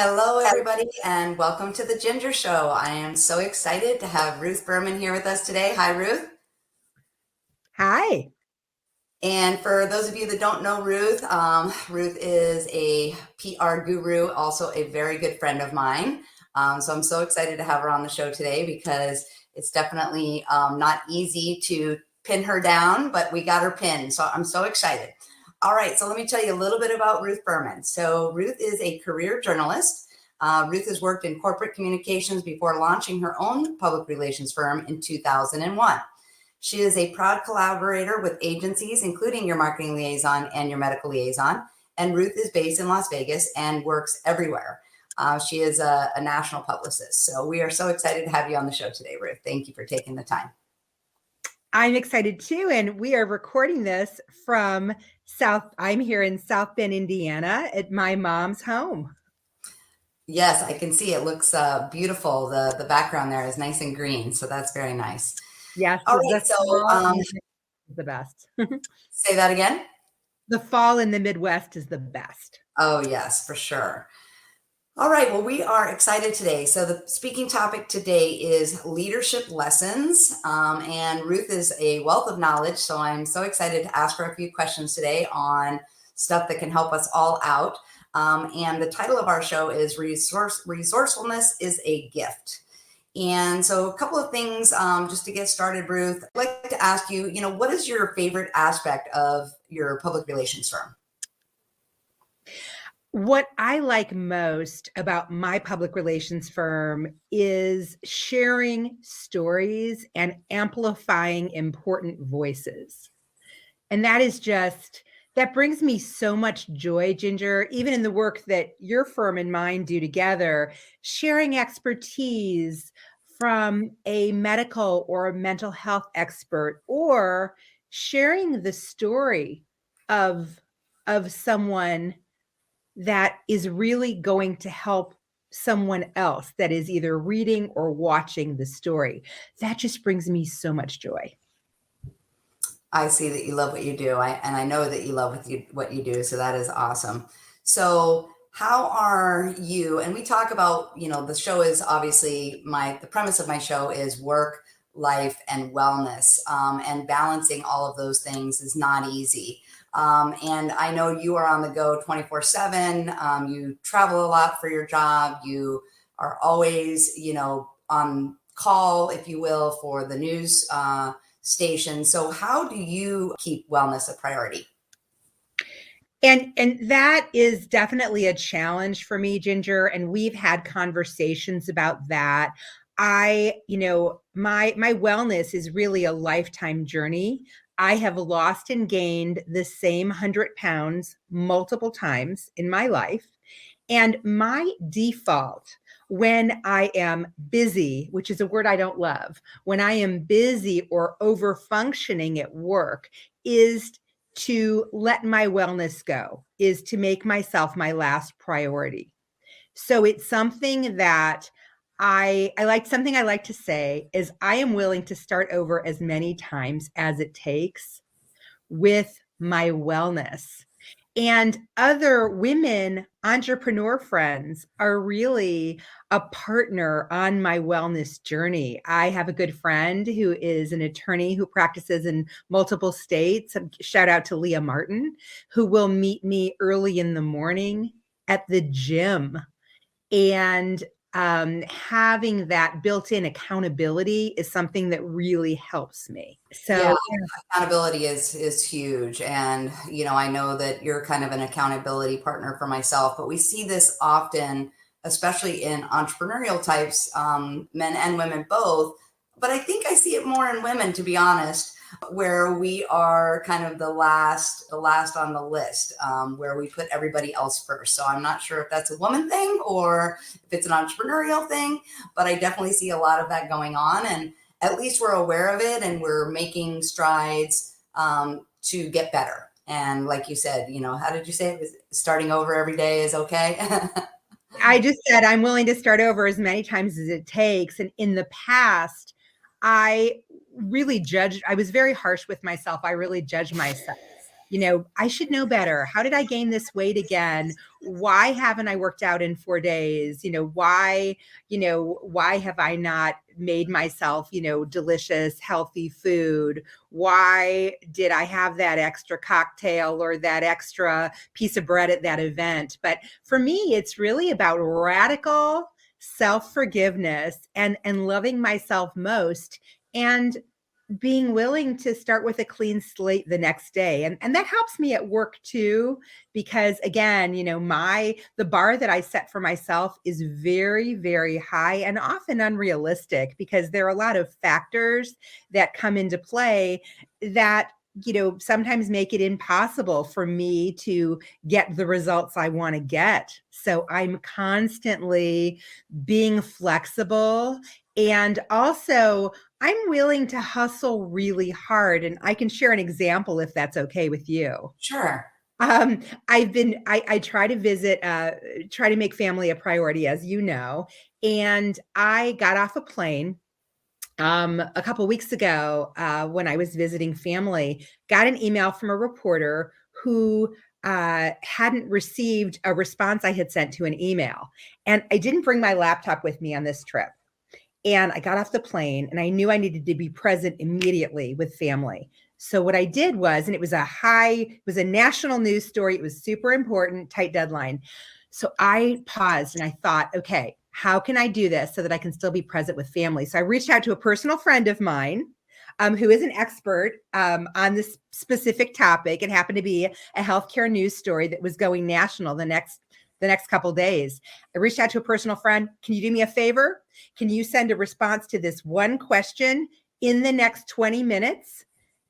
Hello, everybody, and welcome to the Ginger Show. I am so excited to have Ruth Furman here with us today. Hi, Ruth. Hi. And for those of you that don't know Ruth, Ruth is a PR guru, also a very good friend of mine. So I'm so excited to have her on the show today because it's definitely not easy to pin her down, but we got her pinned. So I'm so excited. All right, so let me tell you a little bit about Ruth Furman. So Ruth is a career journalist. Ruth has worked in corporate communications before launching her own public relations firm in 2001. She is a proud collaborator with agencies, including your marketing liaison and your medical liaison. And Ruth is based in Las Vegas and works everywhere. She is a national publicist. So we are so excited to have you on the show today, Ruth. Thank you for taking the time. I'm excited too. And we are recording this from I'm here in South Bend, Indiana at my mom's home. Yes, I can see it looks beautiful. The background there is nice and green. So that's very nice. Yes, All the right. So fall is the best. say that again. The fall in the Midwest is the best. Oh, yes, for sure. All right, well, we are excited today. So the speaking topic today is leadership lessons. And Ruth is a wealth of knowledge. So I'm so excited to ask her a few questions today on stuff that can help us all out. And the title of our show is Resourcefulness is a Gift. And so a couple of things just to get started, Ruth. I'd like to ask you, what is your favorite aspect of your public relations firm? What I like most about my public relations firm is sharing stories and amplifying important voices. And that brings me so much joy, Ginger, even in the work that your firm and mine do together, sharing expertise from a medical or a mental health expert, or sharing the story of someone that is really going to help someone else that is either reading or watching the story. That just brings me so much joy. I see that you love what you do. And I know that you love what you do. So that is awesome. So how are you? And we talk about, the show is obviously the premise of my show is work, life, and wellness. And balancing all of those things is not easy. And I know you are on the go 24/7. You travel a lot for your job. You are always, on call, if you will, for the news station. So how do you keep wellness a priority? And that is definitely a challenge for me, Ginger. And we've had conversations about that. My wellness is really a lifetime journey. I have lost and gained the same 100 pounds multiple times in my life. And my default when I am busy, which is a word I don't love, when I am busy or over functioning at work, is to let my wellness go, is to make myself my last priority. So it's something that I like to say is I am willing to start over as many times as it takes with my wellness. And other women entrepreneur friends are really a partner on my wellness journey. I have a good friend who is an attorney who practices in multiple states. Shout out to Leah Martin, who will meet me early in the morning at the gym. And having that built-in accountability is something that really helps me. Yeah, So accountability is huge. And, I know that you're kind of an accountability partner for myself, but we see this often, especially in entrepreneurial types, men and women both. But I think I see it more in women, to be honest, where we are kind of the last on the list, where we put everybody else first. So I'm not sure if that's a woman thing or if it's an entrepreneurial thing, but I definitely see a lot of that going on. And at least we're aware of it and we're making strides to get better. And like you said, how did you say it was starting over every day is okay? I just said I'm willing to start over as many times as it takes. And in the past, I was very harsh with myself. I really judged myself. I should know better. How did I gain this weight again? Why haven't I worked out in 4 days? Why have I not made myself, delicious, healthy food? Why did I have that extra cocktail or that extra piece of bread at that event? But for me, it's really about radical self-forgiveness and loving myself most, and being willing to start with a clean slate the next day. And that helps me at work too, because again, the bar that I set for myself is very, very high and often unrealistic, because there are a lot of factors that come into play that sometimes make it impossible for me to get the results I want to get. So I'm constantly being flexible, and also I'm willing to hustle really hard. And I can share an example if that's okay with you. Sure. I try to visit, try to make family a priority, as you know. And I got off a plane a couple weeks ago when I was visiting family, got an email from a reporter who hadn't received a response I had sent to an email. And I didn't bring my laptop with me on this trip. And I got off the plane and I knew I needed to be present immediately with family. So what I did was, and it was a national news story. It was super important, tight deadline. So I paused and I thought, okay, how can I do this so that I can still be present with family? So I reached out to a personal friend of mine who is an expert on this specific topic. It happened to be a healthcare news story that was going national the next couple days. I reached out to a personal friend. Can you do me a favor? Can you send a response to this one question in the next 20 minutes?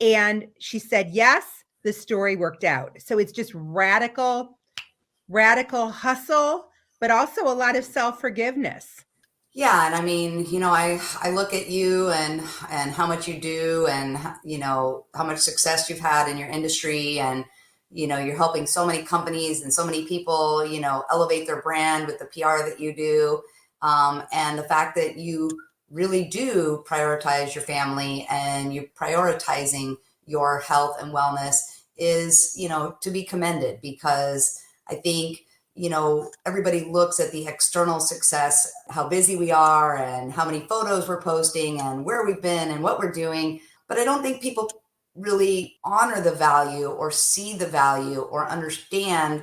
And she said, yes, the story worked out. So it's just radical hustle, but also a lot of self-forgiveness. Yeah, and I mean, I look at you and how much you do, and how much success you've had in your industry, and you're helping so many companies and so many people, elevate their brand with the PR that you do, and the fact that you really do prioritize your family and you're prioritizing your health and wellness is, to be commended, because I think everybody looks at the external success, how busy we are and how many photos we're posting and where we've been and what we're doing. But I don't think people really honor the value or see the value or understand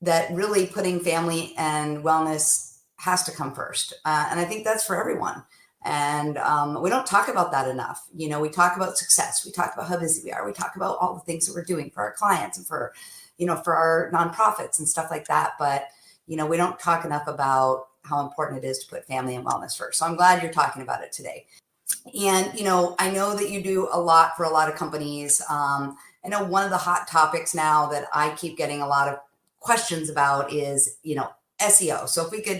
that really putting family and wellness has to come first. And I think that's for everyone. And we don't talk about that enough. We talk about success. We talk about how busy we are. We talk about all the things that we're doing for our clients and for our nonprofits and stuff like that. But, we don't talk enough about how important it is to put family and wellness first. So I'm glad you're talking about it today. And, I know that you do a lot for a lot of companies. I know one of the hot topics now that I keep getting a lot of questions about is, SEO. So if we could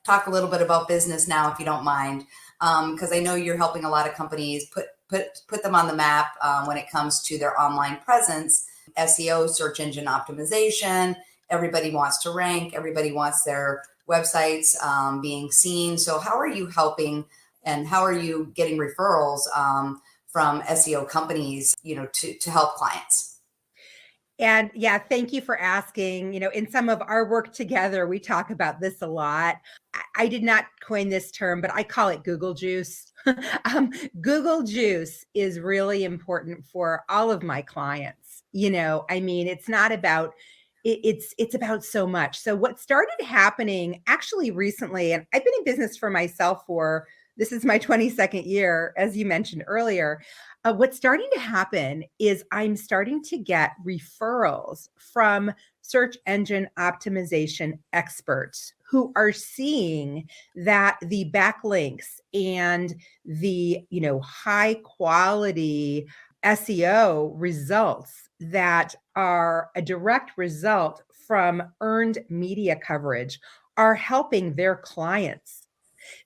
talk a little bit about business now, if you don't mind, because I know you're helping a lot of companies put them on the map when it comes to their online presence. SEO, search engine optimization. Everybody wants to rank. Everybody wants their websites being seen. So how are you helping, and how are you getting referrals from SEO companies, to help clients? And yeah, thank you for asking. In some of our work together, we talk about this a lot. I did not coin this term, but I call it Google juice. Google juice is really important for all of my clients. It's not about it's about so much. So what started happening actually recently, and I've been in business for myself for, this is my 22nd year, as you mentioned earlier. What's starting to happen is I'm starting to get referrals from search engine optimization experts who are seeing that the backlinks and the high quality SEO results that are a direct result from earned media coverage are helping their clients.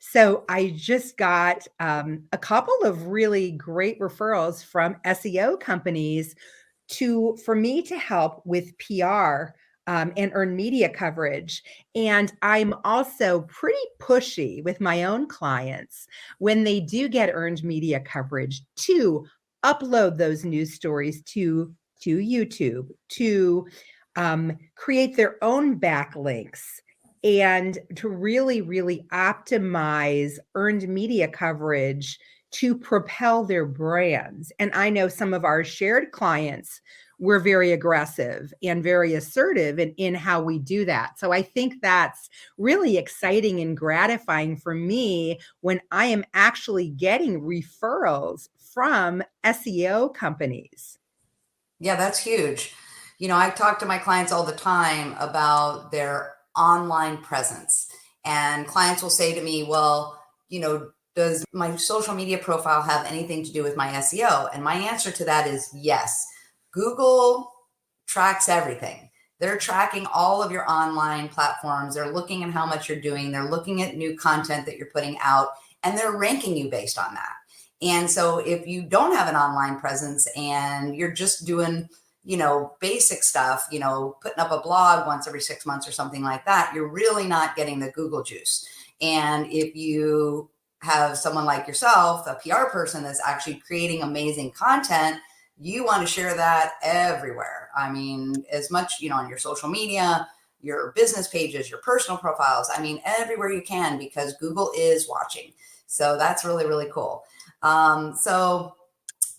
So I just got a couple of really great referrals from SEO companies for me to help with PR and earn media coverage. And I'm also pretty pushy with my own clients when they do get earned media coverage to upload those news stories to to YouTube, to create their own backlinks, and to really, really optimize earned media coverage to propel their brands. And I know some of our shared clients were very aggressive and very assertive in how we do that. So I think that's really exciting and gratifying for me when I am actually getting referrals from SEO companies. Yeah, that's huge. I talk to my clients all the time about their online presence, and clients will say to me, well, does my social media profile have anything to do with my SEO? And my answer to that is yes. Google tracks everything. They're tracking all of your online platforms. They're looking at how much you're doing. They're looking at new content that you're putting out, and they're ranking you based on that. And so if you don't have an online presence and you're just doing, basic stuff, putting up a blog once every 6 months or something like that, you're really not getting the Google juice. And if you have someone like yourself, a PR person that's actually creating amazing content, you want to share that everywhere. I mean, as much, on your social media, your business pages, your personal profiles, I mean, everywhere you can, because Google is watching. So that's really, really cool. So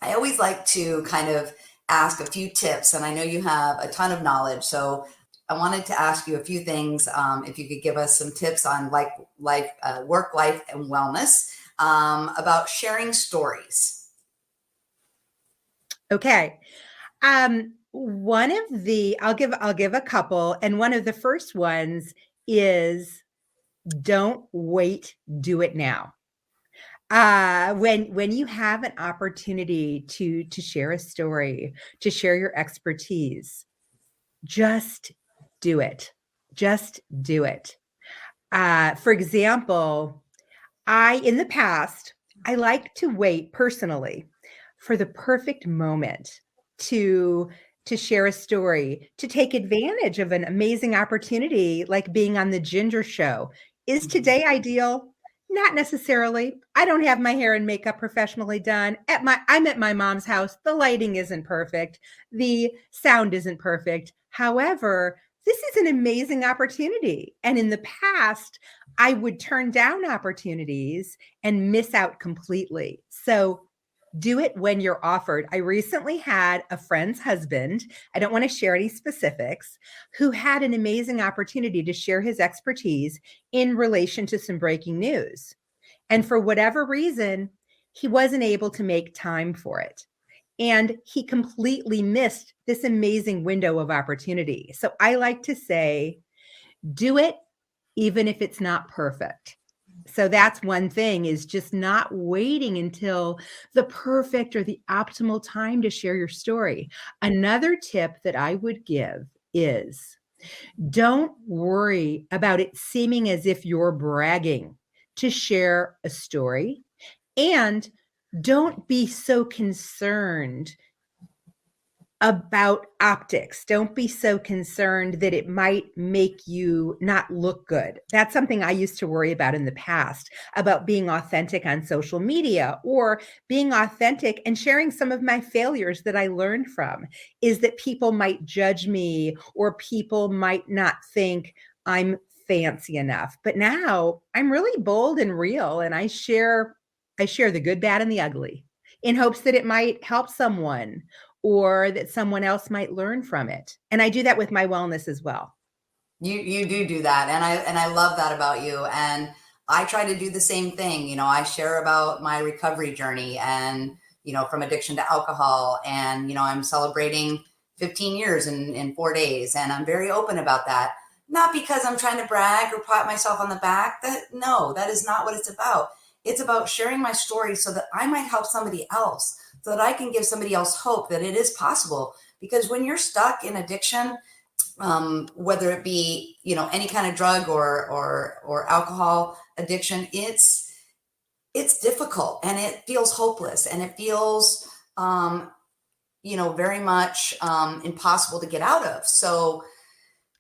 I always like to kind of ask a few tips, and I know you have a ton of knowledge. So I wanted to ask you a few things. If you could give us some tips on work, life, and wellness, about sharing stories. Okay. One of the I'll give a couple, and one of the first ones is don't wait, do it now. When you have an opportunity to share a story, to share your expertise, just do it. Just do it. For example, in the past, I like to wait personally for the perfect moment to share a story, to take advantage of an amazing opportunity like being on the Ginger Show. Is today ideal? Not necessarily. I don't have my hair and makeup professionally done. I'm at my mom's house. The lighting isn't perfect. The sound isn't perfect. However, this is an amazing opportunity. And in the past, I would turn down opportunities and miss out completely. So do it when you're offered. I recently had a friend's husband, I don't want to share any specifics, who had an amazing opportunity to share his expertise in relation to some breaking news. And for whatever reason, he wasn't able to make time for it. And he completely missed this amazing window of opportunity. So I like to say, do it even if it's not perfect. So that's one thing, is just not waiting until the perfect or the optimal time to share your story. Another tip that I would give is don't worry about it seeming as if you're bragging to share a story, and don't be so concerned about optics. Don't be so concerned that it might make you not look good. That's something I used to worry about in the past, about being authentic on social media, or being authentic and sharing some of my failures that I learned from, is that people might judge me, or people might not think I'm fancy enough. But now I'm really bold and real, and I share the good, bad, and the ugly in hopes that it might help someone, or that someone else might learn from it. And I do that with my wellness as well. You do that, and I love that about you. And I try to do the same thing. I share about my recovery journey, and from addiction to alcohol, and I'm celebrating 15 years in 4 days, and I'm very open about that. Not because I'm trying to brag or pat myself on the back. That is not what it's about. It's about sharing my story so that I might help somebody else, so that I can give somebody else hope that it is possible. Because when you're stuck in addiction, whether it be any kind of drug or alcohol addiction, it's difficult, and it feels hopeless, and it feels very much impossible to get out of. So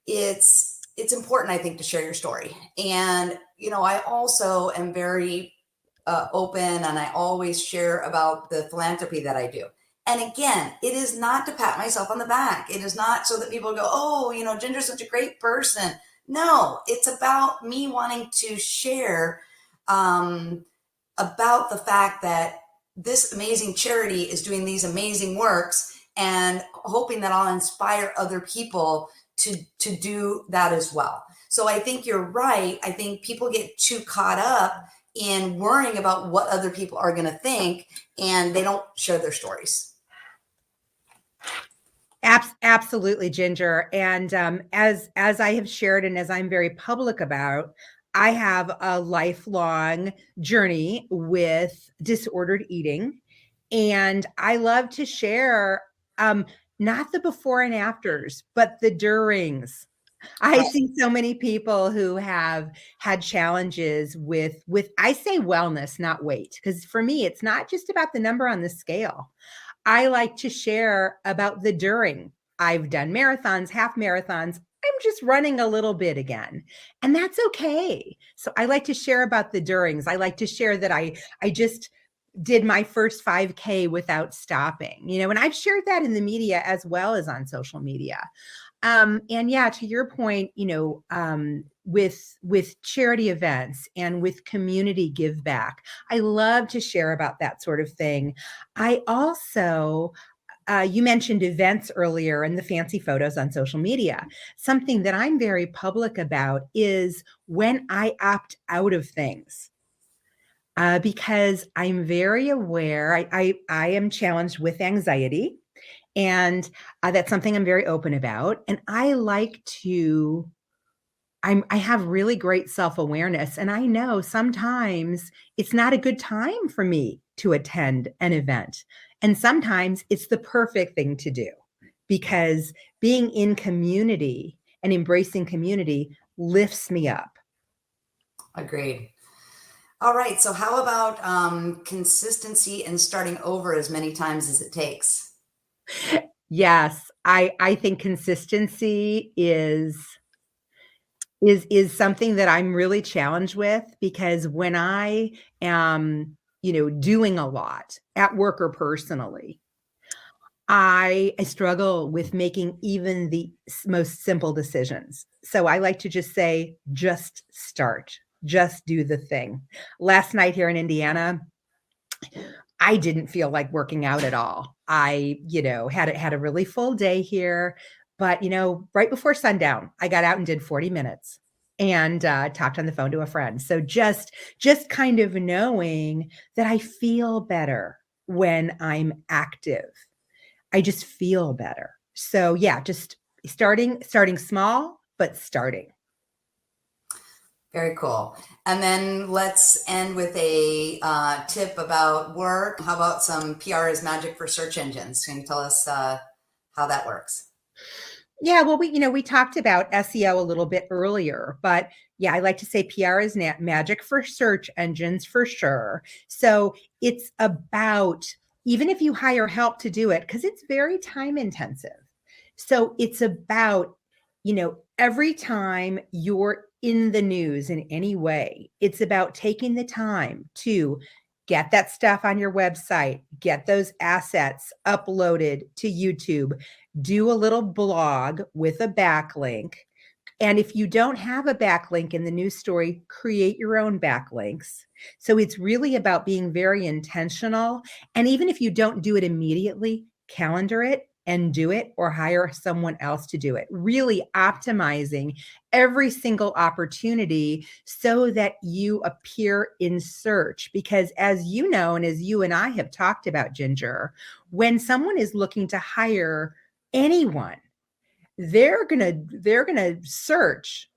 it's important, I think, to share your story. And I also am very open, and I always share about the philanthropy that I do. And again, it is not to pat myself on the back. It is not so that people go, oh, Ginger's such a great person. No, it's about me wanting to share about the fact that this amazing charity is doing these amazing works, and hoping that I'll inspire other people to do that as well. So I think you're right. I think people get too caught up in worrying about what other people are going to think, and they don't share their stories. Absolutely, Ginger. And as I have shared, and as I'm very public about, I have a lifelong journey with disordered eating, and I love to share not the before and afters, but the durings. I see so many people who have had challenges with I say wellness, not weight, because for me it's not just about the number on the scale. I like to share about the during. I've done marathons, half marathons. I'm just running a little bit again. And that's okay. So I like to share about the durings. I like to share that I just did my first 5K without stopping, and I've shared that in the media as well as on social media. And yeah, to your point, with charity events and with community give back, I love to share about that sort of thing. I also, you mentioned events earlier and the fancy photos on social media. Something that I'm very public about is when I opt out of things. Because I'm very aware, I am challenged with anxiety, and that's something I'm very open about. And I like to, I have really great self-awareness. And I know sometimes it's not a good time for me to attend an event. And sometimes it's the perfect thing to do, because being in community and embracing community lifts me up. Agreed. All right. So how about consistency and starting over as many times as it takes? Yes, I think consistency is something that I'm really challenged with, because when I am, doing a lot at work or personally, I struggle with making even the most simple decisions. So I like to just say, just start, just do the thing. Last night here in Indiana, I didn't feel like working out at all. I, had a really full day here, but right before sundown, I got out and did 40 minutes and talked on the phone to a friend. So just kind of knowing that I feel better when I'm active. I just feel better. So yeah, just starting small, but starting. Very cool. And then let's end with a tip about work. How about some PR is magic for search engines? Can you tell us how that works? Yeah, well, we talked about SEO a little bit earlier, but yeah, I like to say PR is magic for search engines for sure. So it's about, even if you hire help to do it, because it's very time intensive. So it's about, every time you're in the news in any way, it's about taking the time to get that stuff on your website, get those assets uploaded to YouTube, do a little blog with a backlink. And if you don't have a backlink in the news story, create your own backlinks. So it's really about being very intentional. And even if you don't do it immediately, calendar it and do it, or hire someone else to do it. Really optimizing every single opportunity so that you appear in search. Because as you know, and as you and I have talked about, Ginger, when someone is looking to hire anyone, they're gonna search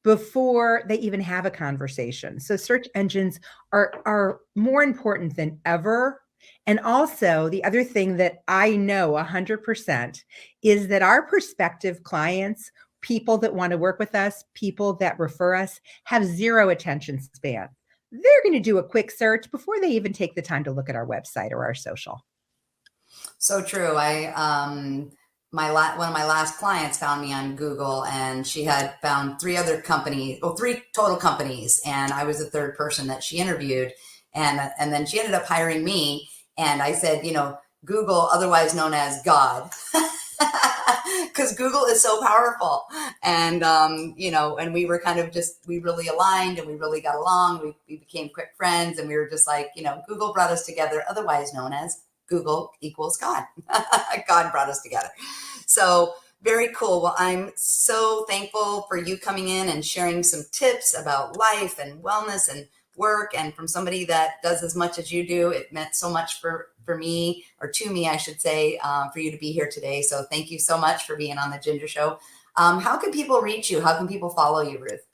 before they even have a conversation. So search engines are more important than ever. And also, the other thing that I know 100% is that our prospective clients, people that want to work with us, people that refer us, have zero attention span. They're going to do a quick search before they even take the time to look at our website or our social. So true. One of my last clients found me on Google, and she had found three other companies, or three total companies, and I was the third person that she interviewed, and then she ended up hiring me. And I said, Google, otherwise known as God. Because Google is so powerful. And, and we were kind of we really aligned and we really got along. We became quick friends, and we were just like, Google brought us together, otherwise known as Google equals God. God brought us together. So very cool. Well, I'm so thankful for you coming in and sharing some tips about life and wellness and work, and from somebody that does as much as you do. It meant so much for me, or to me, I should say, for you to be here today. So thank you so much for being on the Ginger Show. How can people reach you? How can people follow you, Ruth?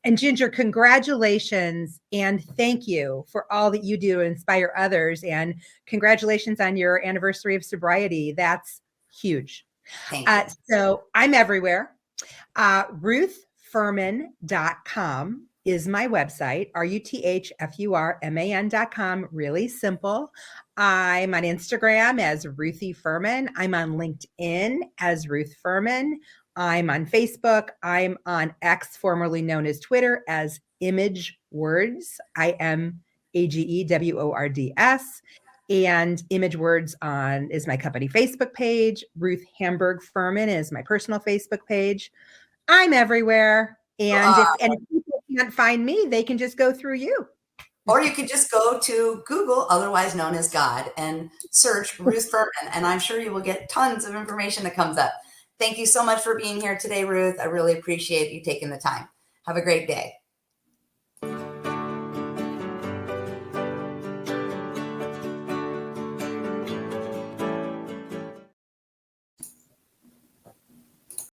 And Ginger, congratulations and thank you for all that you do to inspire others. And congratulations on your anniversary of sobriety. That's huge. Thank you. So I'm everywhere. RuthFurman.com is my website, RuthFurman.com. Really simple. I'm on Instagram as Ruthie Furman. I'm on LinkedIn as Ruth Furman. I'm on Facebook. I'm on X, formerly known as Twitter, as Image Words. IMAGEWORDS. And Image Words is my company Facebook page. Ruth Hamburg Furman is my personal Facebook page. I'm everywhere. And if people can't find me, they can just go through you. Or you could just go to Google, otherwise known as God, and search Ruth Furman, and I'm sure you will get tons of information that comes up. Thank you so much for being here today, Ruth. I really appreciate you taking the time. Have a great day.